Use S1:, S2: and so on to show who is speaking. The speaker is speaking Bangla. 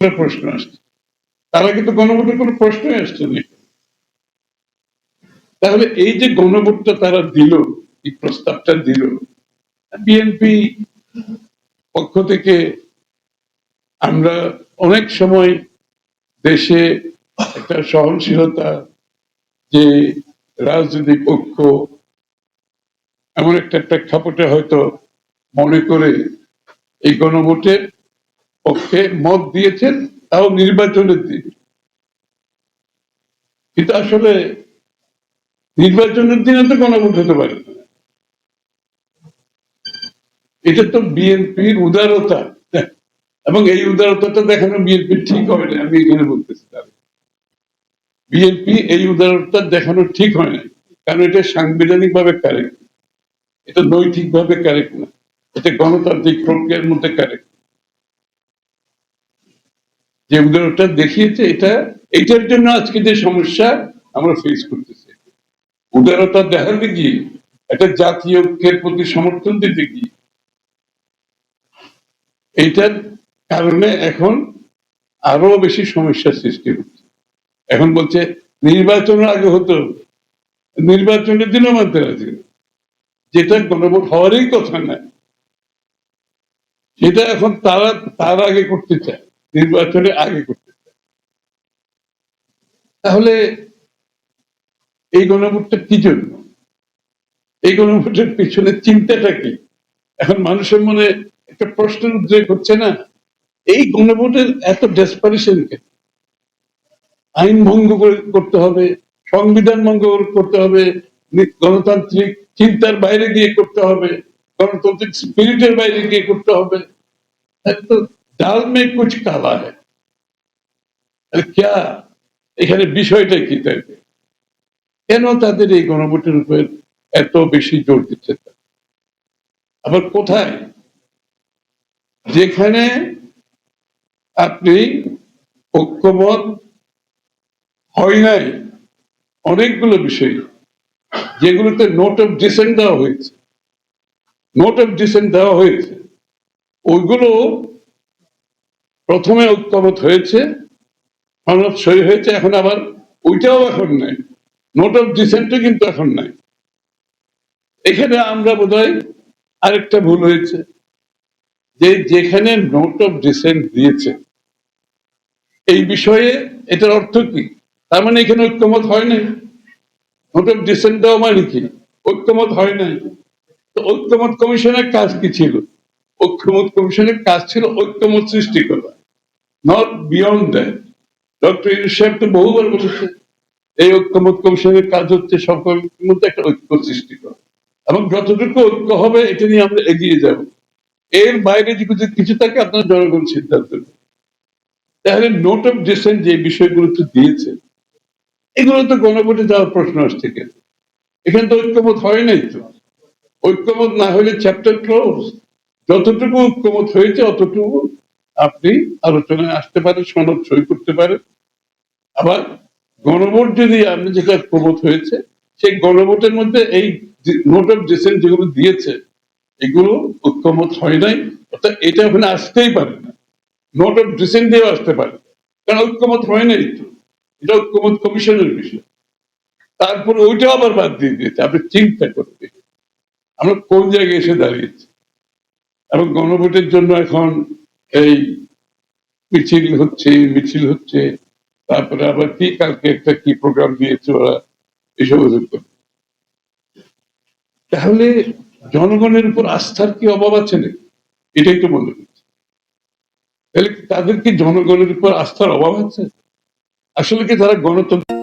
S1: একটা প্রশ্ন আসছে, তারা কিন্তু গণভোটের কোনো প্রশ্নই আসছে না। তাহলে এই যে গণভোটটা তারা দিল, এই প্রস্তাবটা দিল, বিএনপি পক্ষ থেকে আমরা অনেক সময় দেশে একটা সহনশীলতা, যে রাজনৈতিক ঐক্য এমন একটা প্রেক্ষাপটে হয়তো মনে করে এই গণভোটের পক্ষে মত দিয়েছেন, তাও নির্বাচনের দিন। কিন্তু আসলে নির্বাচনের দিনে তো গণভোট হতে পারে না। এটা তো বিএনপির উদারতা, এবং এই উদারতাটা দেখানো বিএনপির ঠিক হবে না। আমি এখানে বলতেছি, বিএনপি এই উদারতা দেখানো ঠিক হয় না, কারণ এটা সাংবিধানিক ভাবে কারেক্ট, এটা নৈতিক ভাবে কারেক্ট না, এটা গণতান্ত্রিক প্রক্রিয়ার মধ্যে কারেক্ট। যে উদারতা দেখিয়েছে, এটার জন্য আজকে যে সমস্যা আমরা ফেস করতেছি, উদারতা দেখাতে গিয়ে একটা জাতীয় ঐক্যের প্রতি সমর্থন দিতে গিয়ে এইটার কারণে এখন আরো বেশি সমস্যার সৃষ্টি হচ্ছে। এখন বলছে নির্বাচনের আগে হতো, নির্বাচনের দিনও মানতে রাজি, যেটা গণভোট হওয়ারই কথা না, সেটা এখন তারা তার আগে করতে চায়, নির্বাচনের আগে করতে চায়। তাহলে এই গণভোটটা কি জন্য? এই গণভোটের পিছনে চিন্তাটা কি? এখন মানুষের মনে একটা প্রশ্নের উদ্রেক হচ্ছে না, এই গণভোটের এত ডেসপারেশন কেন? আইন ভঙ্গ করতে হবে, সংবিধান ভঙ্গ করতে হবে, গণতান্ত্রিক চিন্তার বাইরে গিয়ে করতে হবে, গণতান্ত্রিক স্পিরিটের বাইরে গিয়ে করতে হবে। তো ডাল মে কুছ কালা হ্যায়, এখানে বিষয়টা কি? তাই কেন তাদের এই গণভোটের উপর এত বেশি জোর দিচ্ছে? আবার কোথায়, যেখানে আপনি ঐক্যমত হয় নাই অনেকগুলো বিষয়, যেগুলোতে নোট অফ ডিসেন্ট দেওয়া হয়েছে, ওইগুলো প্রথমে ঐক্যমত হয়েছে, সনদ সই হয়েছে, এখন আবার ওইটাও এখন নাই, নোট অফ ডিসেন্টও কিন্তু এখন নাই। এখানে আমরা বোধহয় আরেকটা ভুল হয়েছে, যে যেখানে নোট অফ ডিসেন্ট দিয়েছে এই বিষয়ে, এটার অর্থ কি? তার মানে এখানে ঐক্যমত হয় নাই। নোট অফ ডিসেন্ট দেওয়া মানে কি? ঐক্যমত হয় নাই। তো ঐক্যমত কমিশনের কাজ কি ছিল? ঐক্যমত কমিশনের কাজ ছিল ঐক্যমত সৃষ্টি করা, not beyond that. Doctor Yunus সাহেব তো বহুবার বলেছে, এই ঐক্যমত কমিশনের কাজ হচ্ছে সকলের মধ্যে একটা ঐক্য সৃষ্টি করা, এবং যতটুকু ঐক্য হবে এটা নিয়ে আমরা এগিয়ে যাব। এর বাইরে যদি কিছু থাকে আপনার জনগণ সিদ্ধান্ত নেবে। তাহলে নোট অফ ডিসেন্ট যে বিষয়গুলো তো দিয়েছে, এগুলো তো গণভোটে যাওয়ার প্রশ্ন আসছে কেন? এখানে তো ঐক্যমত হয় নাই। তো ঐক্যমত না হলে চ্যাপ্টার ক্লোজ। যতটুকু ঐক্যমত হয়েছে অতটুকু আপনি আলোচনায় আসতে পারেন, সনদ সই করতে পারেন। আবার গণভোট যদি আপনি যেটা ঐক্যমত হয়েছে, সেই গণভোটের মধ্যে এই নোট অফ ডিসেন্ট যেগুলো দিয়েছে এগুলো ঐক্যমত হয় নাই, অর্থাৎ এটা ওখানে আসতেই পারে না। নোট অফ ডিসেন্ট দিয়েও আসতে পারে, কারণ ঐক্যমত হয় নাই। তো এটা ঐক্যমত কমিশনের বিষয়। তারপরে ওইটাও আবার বাদ দিয়ে দিয়েছে। আপনি চিন্তা করতে আমরা কোন জায়গায় এসে দাঁড়িয়েছি। এবং গণভোটের জন্য এখন এই মিছিল হচ্ছে, তারপরে আবার কি কালকে একটা কি প্রোগ্রাম দিয়েছে ওরা, এসব তাহলে জনগণের উপর আস্থার কি অভাব আছে নাকি? এটাই তো মনে হচ্ছে। তাহলে তাদের কি জনগণের উপর আস্থার অভাব আছে? আসলে কি তারা গণতন্ত্র